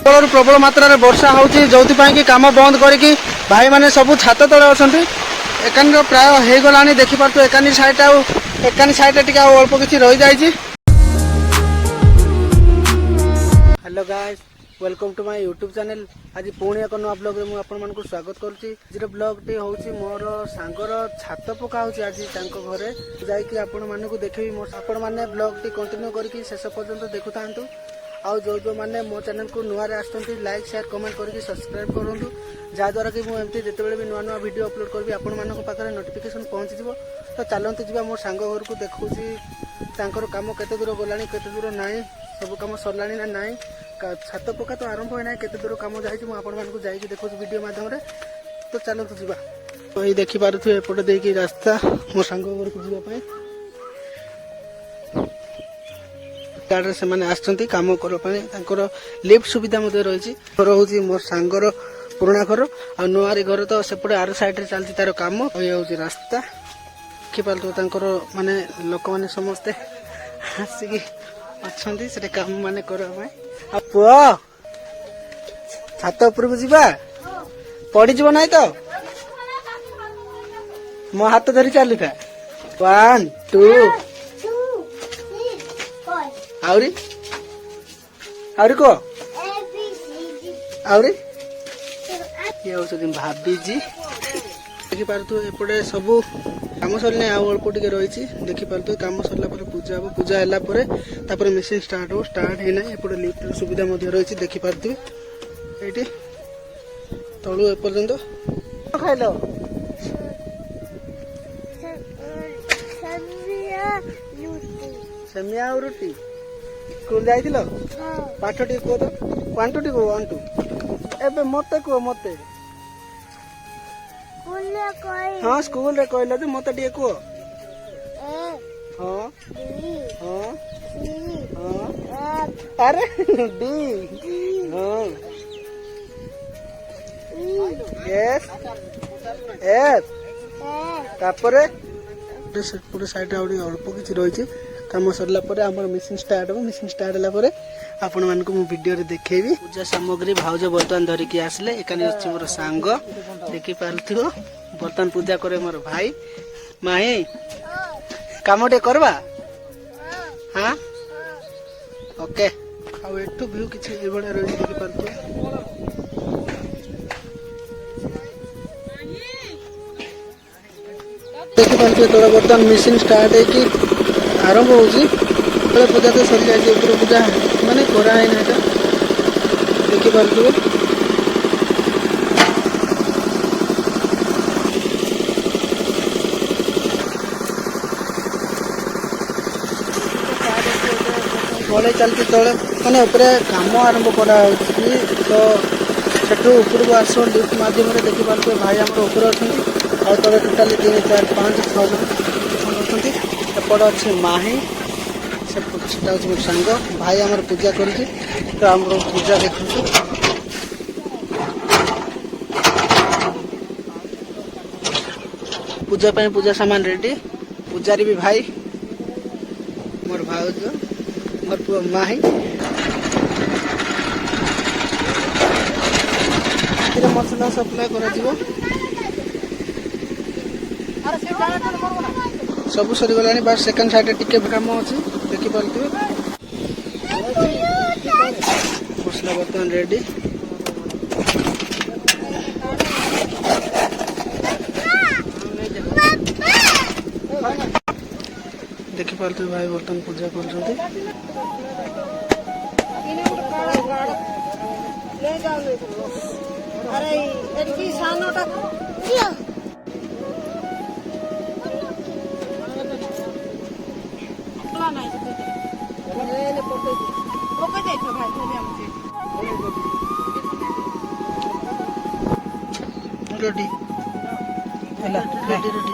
प्रबल प्रबल मात्रा वर्षा होची जोथिपाई कि काम बंद करिकी भाई माने सब छात तले अछंती एकानी प्राय हो गलानी देखि पारतो एकानी साइड टिके अल्प किछि रहि जाइछि। Hello guys welcome to my YouTube channel. आज पुणी एक नुआ ब्लॉग रे मु आपन मानकु स्वागत करूची। जे ब्लॉग टी होची मोर सांगर छात पका होची आज तांको घरे जाई कि आपन मानकु देखिबी। मोर आपन माने ब्लॉग टी कंटिन्यू करके शेष पर्यंत देखुतांतु। आउ जो माने मो चैनल को नुआ रे आस्तंती लाइक शेयर कमेंट करके सब्सक्राइब करंतु जा द्वारा कि मु एमती जेतेबेले भी नुआ नुआ वीडियो अपलोड करबी आपन मानक पाखरे नोटिफिकेशन पहुंच जिवो। तो चलंतु जिबा मोर सांग घर को देखुची तांकर काम केते दूर गलानी केते दूर नाही सब काम सरलानी ना नाही छात पका तो आरंभ होना केते दूर काम जाई मु आपन मानक जाई देखुची वीडियो माध्यम रे। तो चलंतु जिबा। तो ये देखि पारुथु एपटे देकी रास्ता मो सांग घर को जिबा पई गाड़ी से माने आछंती काम कर पानी तांकर लिफ्ट सुविधा मते रहिछि। घर होछि मोर सांगर पुराना घर आ नुआरी घर तो सेपटे आर साइड रे चलती तार काम। ये होछि रास्ता कि पालतो तांकर माने लोक माने समस्ते हसिकी अछंती से काम माने कर पाए। आ पुओ छात ऊपर को जिबा पड़ी जीव नाही तो मो हाथ धरी चालू था 1 2 आउरी आउरी को आउरी ये हो सके भाभी जी देखि पारतु एपटे सब काम सरले आ अल्प टिके रहिछि। देखि पारतु काम सरला पर पूजा हो पूजा हैला पर तापर मशीन स्टार्ट हो स्टार्ट हेना एपटे लिफ्ट सुविधा मध्ये रहिछि। देखि पारतु एठी तळु ए पर्यंत खाइलो सेमिया और रोटी स्कूल जाइथिल पाठ टी को तो 1 2 को 1 2 एबे मते को मते स्कूल रे कोइ हां स्कूल रे कहला जे मते टी को ए हां हां हां अरे डी हां यस एफ तापरे पूरे साइड आउडी अल्प किछि रहिछि। काम सरला पर हमर मशीन स्टार्ट हो मशीन स्टार्ट होला पर आपण मान को मु वीडियो रे देखेबी। पूजा सामग्री भाउज बर्तन धरि के आसले एकानी अछि मोर सांग देखि पारथु बर्तन पूजा करे मोर भाई माही काम डे करबा हां ओके। आ एठु व्यू किछि एबडा रहि देखि पारथु देखि पारथु तोरा बर्तन मशीन स्टार्ट है कि आरंभ होची तले पूजा तो सरी जाय ऊपर पूजा माने करा है ना देखि पारथु गले चलती तले माने ऊपर काम आरंभ करा होची। तो सेठू ऊपर को आसो लिफ्ट माध्यम रे देखि पारथु भाई हमर ऊपर अछंती और तले टोटली 3 4 5 6 जन अछंती। एपड़ अच्छे माही सेटा हूँ मोर सांग भाई आमर पूजा कर तो आम पूजा देखु पूजा पे पूजा सामान रेडी पूजारी भी भाई मोर भाउज मोर पुआ माही मसला सप्लाई कर सब सरी गलानी बस सेकंड साइड टिके काम अछि देखि पालतु मसला बर्तन रेडी देखि पालतु भाई बर्तन पूजा करछथि। अरे एडकी सानोटा किया रोटी ହେଲା रेडी रोटी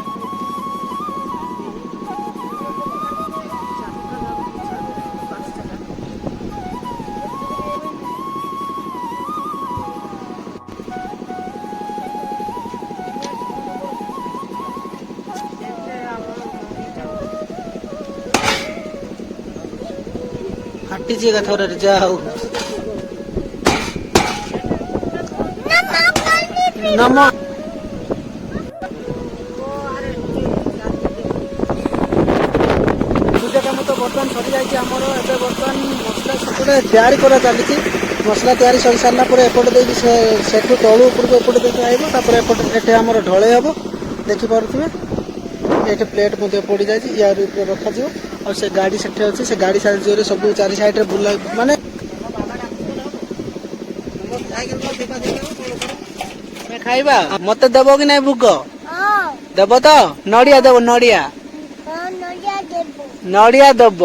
हट्टी जी का थोड़ा जाओ नम पूजा कम तो बर्तमान सरी जाइए आमर ए बर्तमान मसला सेपटे तैयारी करा चली मसला तैयारी सरी सारा पर एपटे देखिए तलू उपरको एपटे देखिए आइबे एपटे आमर ढले हम देखिपे ये प्लेट पड़ जाए यार रखा और से गाड़ी से अच्छे से गाड़ी साहाଯ୍य सब चारि साइड बुला माने खाइबा मत देव कि नहीं भोग देव तो नड़िया देव नड़िया नड़िया देव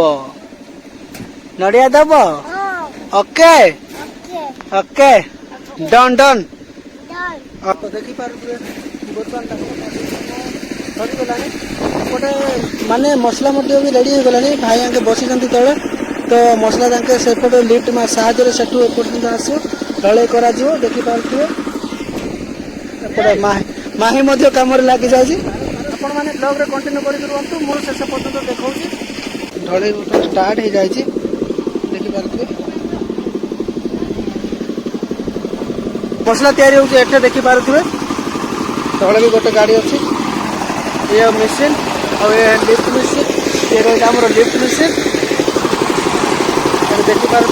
नड़िया देव ओके ओके डन डन देखी पारे गोटे माने मसला भी रेडी हो गलानी भाई आगे बसी तले तो मसला जाके सेपटे लिफ्ट साहाଯ୍य से एपर्तंत आसो ढले करा देखी पारे एपटे माही कम लगी जाए आपण मैंने ब्लॉग रे कंटिन्यू करूँ मोर शेष पर्यटन देखा ढले स्टार्ट हो जाए देखी पारे मसला तैयारी होटे देखी पारे तले भी गोटे गाड़ी अच्छी ये मशीन और ये लिफ्ट मशीन ये रही आम लिफ्ट मशीन देखी पारे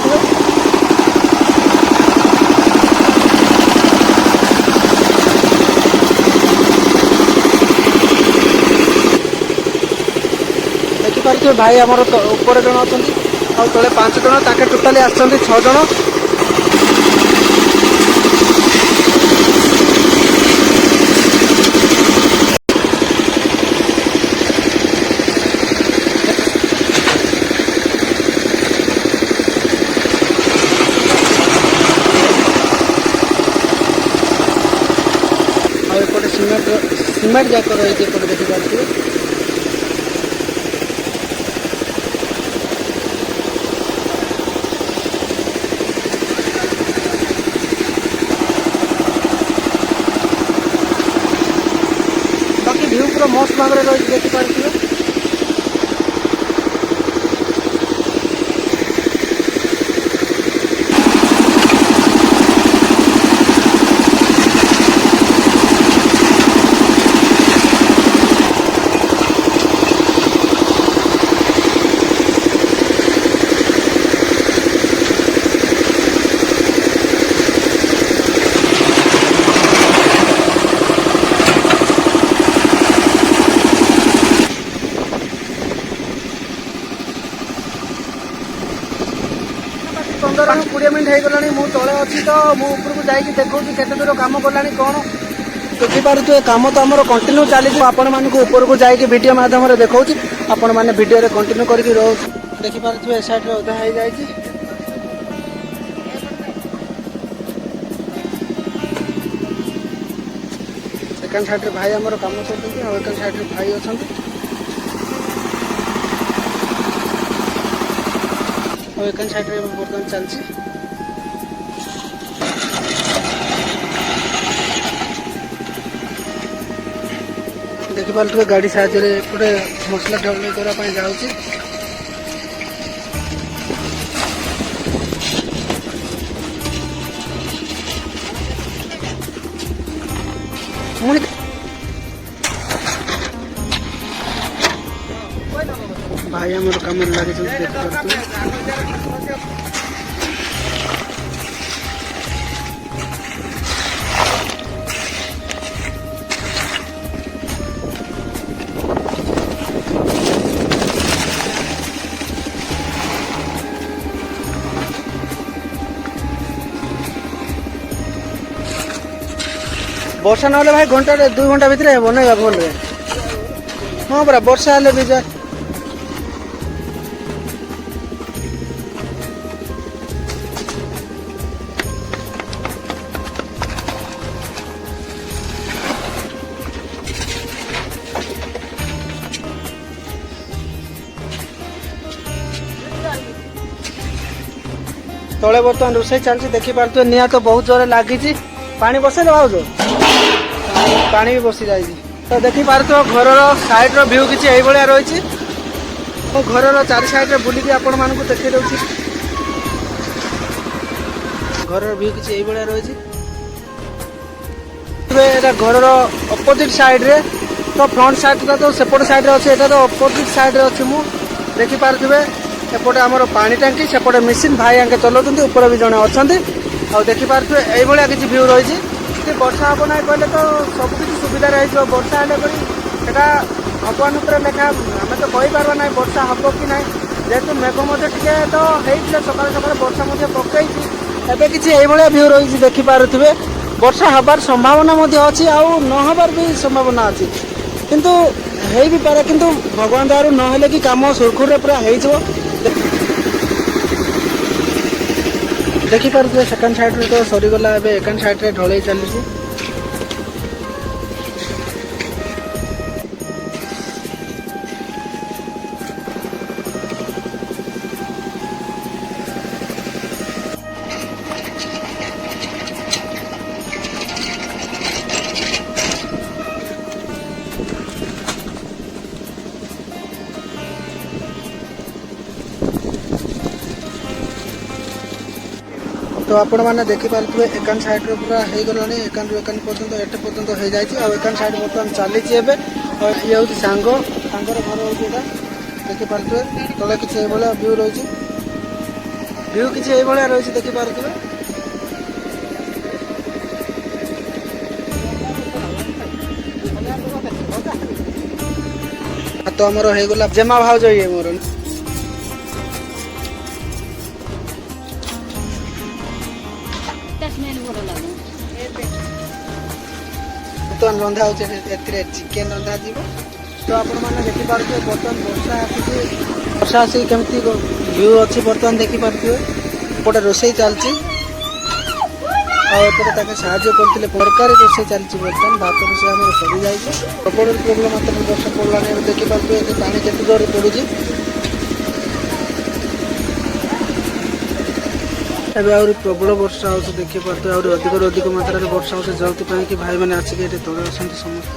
देखी पारे भाई आमर ऊपर जन अच्छा तले 5 जन ताके टोटाली आसछन्ति 6 जन सीमेंट जाक रही देखी पारे बाकी व्यू पूरा मस्त भाव में रही देखी पारे पंद्रह 20 मिनट हो गलानी मु तले अच्छी तो मुझे जाकि देखा केते दूर कम कलानी कौन देखिपे कम तो आमर कंटिन्यू चली आपण मानक ऊपर जाकि वीडियो माध्यम देखा आपण मैंने वीडियो कंटिन्यू करके रोज देखिपे ए साइड अधा हो जाए सेकेंड साइड भाई आमर कम कर साइड भाई अच्छा एक साइड बर्तमान चलती देखी पारे गाड़ी साहाଯ୍य एपटे मसला ढले करने जाऊँगी भाई आम कम लगे देख वर्षा ना भाई घंटा 2 घंटा भितर बनइबा भोल हाँ परा वर्षा हेले भी जा तले बर्तमान रोषे चलती देखी पारे निआ तो बहुत जोर लगी पानी बसे भाज पानी भी बसी जाए तो देखी पारे घर साइड व्यू किसी रही तो घर चारि साइड बुलिकी आपण मानक देखी दूसरी घर व्यू किसी रही देखिपे एटा घर अपोजिट साइड रे तो फ्रंट साइड तो सेपट साइड रे अच्छे, तो अपोजिट साइड रे अच्छी मु देखिपे एपटे आमर पानी टांकी सेपटे मेसीन भाई आगे चलाउछन्ती, ऊपर भी जने अछन्ती। आ देखिपे एई भलिया किछि व्यू रहिछि। कि वर्षा हब ना कहले तो सब किछि सुविधा रहिछो। वर्षा हेले करी एटा भगवान ऊपर लेखा, आमे तो कहि पारबा नै वर्षा हब कि नै, जेहेतु मेघ मध्य टिके तो हेइथिले सकाळे सकाळे वर्षा मध्य पकैछि। एबे किछि एई भलिया व्यू रहिछि देखि पारुथिबे। वर्षा हबार संभावना मध्य अछि आउ न हबार भी संभावना अछि, किंतु हेइ भी पारे, किंतु भगवान दारू न हेले कि काम सुरखुर रे पूरा हेइजो। देखि पारुथिबे सेकंड साइड रे तो सरी गला, एबे एकान साइड रे ढळै चलिछि। तो आपण मैंने देखिपे एकान साइड रे पूरा हो गलानी, एकान पर्यंत एटे पर्यंत हो जाए। एकान साइड बर्तमान चली ये हूँ सांगर घर हूँ यहाँ देखिपे तले किसी व्यू रही, व्यू किसी रही देखिपे। तो आमर होगला जेमा भाउज ये मोर बर्तमान रंधा हो चिकेन रंधा जीव। तो आपण मैंने देखिपे बर्तमान वर्षा आसी केमती व्यू अच्छी बर्तमान देखिपे। एपटे रोषे चलती आते साहय करते तरकारी रोषे चलती। बर्तमान भात रोषे आम सरी जाए प्रबल प्रोब्लेम मात्र वर्षा पड़ा देखिपे पानी केते जोर पड़ुची। एबे आउरी प्रबल वर्षा हो देखिपे अधिक अधिक मात्रा वर्षा हो जो कि भाई मैंने आसिक ये तले अच्छा समस्त।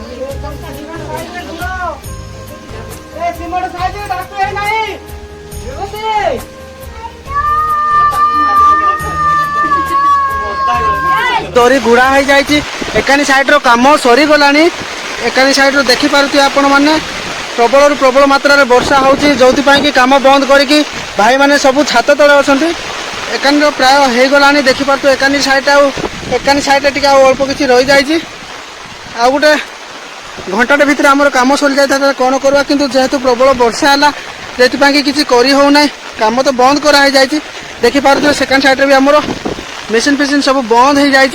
दरी गुड़ा हो जाए एकानी साइड रो काम सरी गलानी। एकानी साइड रो देखि पारुथि आपण माने प्रबल प्रबल मात्रा रे वर्षा होउची, जोथि पई कि काम बंद करिकि भाई माने सब छात तले अछंती। एकानी प्राय हो गलानी देखिपे। एकानी साइड टे अल्प किसी रही जाए। आ गोटे घंटाटे भितर आमर कम सरी जाता कौन करवा, किंतु जेहेतु प्रबल वर्षा है से किसी करी हो ना, काम तो बंद कराई जाए। देखिपे सेकेंड साइड भी आमर मेसीन फेसीन सब बंद हो जाए।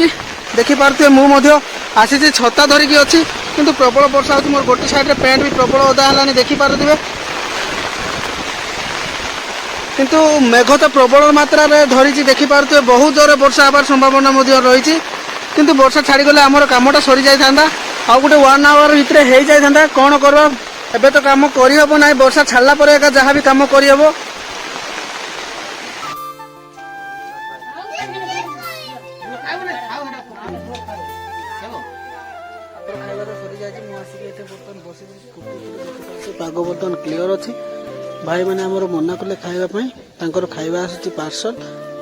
देखिपे मुझे आसी छता धरिकी अच्छी, किंतु प्रबल वर्षा हो मोर गोटे साइड पैंट भी प्रबल ओदा है देखिपे। किंतु मेघ तो प्रबल मात्रा रे धरी देखिपे बहुत जोर वर्षा हबार संभावना रही। किंतु वर्षा छाड़ी गले आमर कामटा सरी जाता, आउ गोटे 1 आवर भितर हो जाता कौन करवा। एबे तो काम करहब ना, वर्षा छाड़ला पर एका जहाँ भी काम करहब। पाग बर्तमान क्लीयर अच्छी। भाई मैंने आमर मना कले खाइबा खाइबा आसुची पार्सल।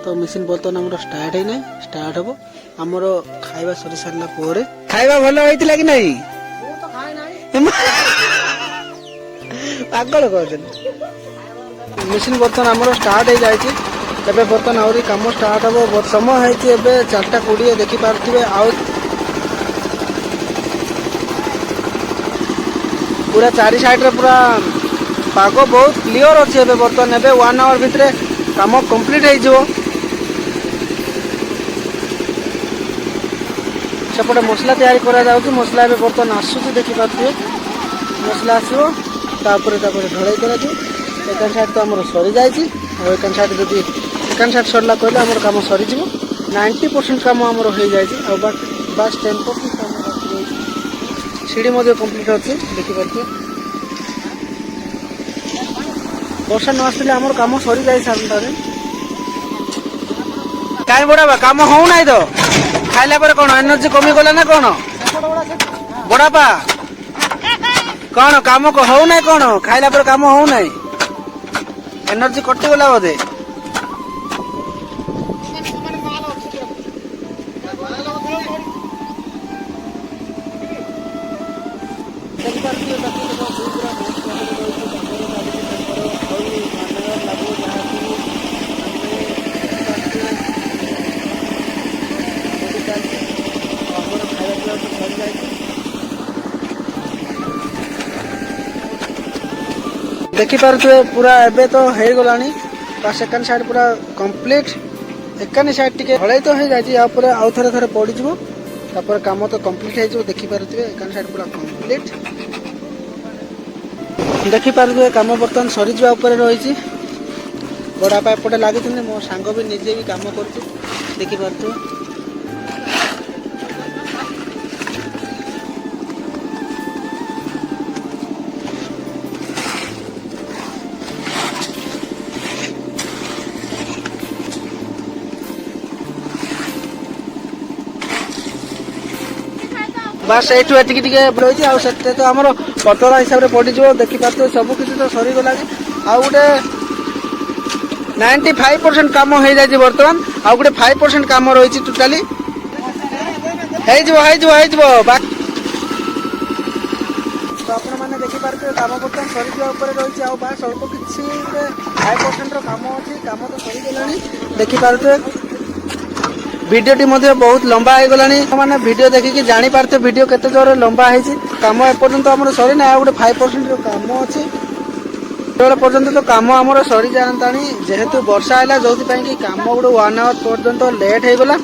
तो मेसीन बर्तमान आमर स्टार्ट है स्टार्ट हम आमर खाइबा सरी सारा पर खाइबा भल होइतिला कि नहीं पागल कर। मेसीन बर्तमान आमर स्टार्ट हो जाए। एबे बर्तमान आहरी काम स्टार्ट हम समय है 4:20 देखिपे। आउ पूरा चारि साइड रे पूरा पाग बहुत क्लियर अच्छे। बर्तमान एबे 1 आवर भितर काम कंप्लीट हो। सेपटे मसला तैयारी करा जाउची। मसला एबे बर्तमान आसुची देखिपे। मसला आसो तापर ढलाई करा जी। एकान साइड तो आमर सरी जाए। एकान साइड जदि एकान साइड सरला कहले आमर काम सरी जीवो। 90% काम आमर हो जाए। बस 10% काम सीढ़ी कंप्लीट अच्छी देखिपे। वर्षा न आसले आमर काम सरी जाए सारा। कहीं बड़ा काम हो ना तो खाइला पर कौन एनर्जी कमी गला ना कौन बड़ापा कौन काम हो ना कौन खाइला पर काम हो ना एनर्जी कटि गला बोधे। देखि पारुथुबे पूरा एबे तो हे गलानी सेकंड साइड पूरा कंप्लीट एकानी साइड टिके हळै तो हे जायछि या पूरा आउ थरे थरे पड़ी जिवो तापर काम तो कंप्लीट हे जिवो देखि पारुथुबे एकानी साइड पूरा कंप्लीट देखि पारुथुबे काम बर्तन सरी जिवा ऊपर रहिछि बड़ा पा एपटे लागिथिने मो सांग भी निजे भी काम करछि देखि पारुथुबे बस ये रही है तो आम पतला हिसाब से पड़ज देखी पार्थ सब किसी तो सरी गला आउ गोटे 95% कम हो जाए बर्तमान आउ गोटे 5% कम रही टोटाली तो आपण मैंने देखी पार्थे कम बर्तमान सरी रही है बास अल्प किसी 5% कम अच्छी कम तो सरीगला देखी पार्थे भिडियोटी मध्य बहुत लंबा हो गलानी माने वीडियो देखिकी जानी पारते वीडियो केते जोर लंबा है काम एपर्यंत आम सरी ना गोटे 5% जो काम अच्छी पर्यंत तो काम आम सरी जाता जेहेतु वर्षा है जो कि काम गोटे 1 आवर पर्यंत लेट हो गला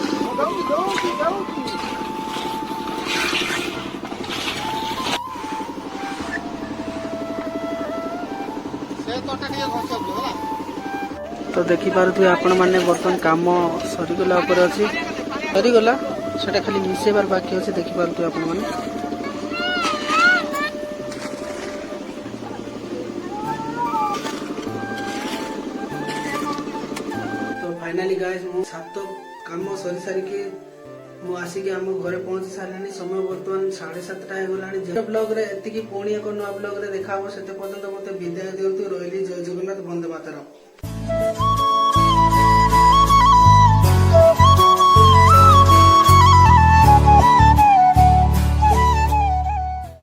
तो देखी पारुथ्वे आपण माने बर्तमान काम सरीगला अच्छी सरीगला सेटा खाली मिसेबार बाकी अच्छे देखी पारुथ्वे आपण माने तो फाइनली गाइस मु सात काम सरी सारी के मु आसी के हम घरे पहुंची सारलानी समय बर्तमान 7:30 हो गलानी जे ब्लॉग रे एतिकी पुणी एक नवा ब्लॉग रे देखा हो सेते पर्यंत मते विदाय दियंतु रोहिली जय जगन्नाथ वंदे मातरम।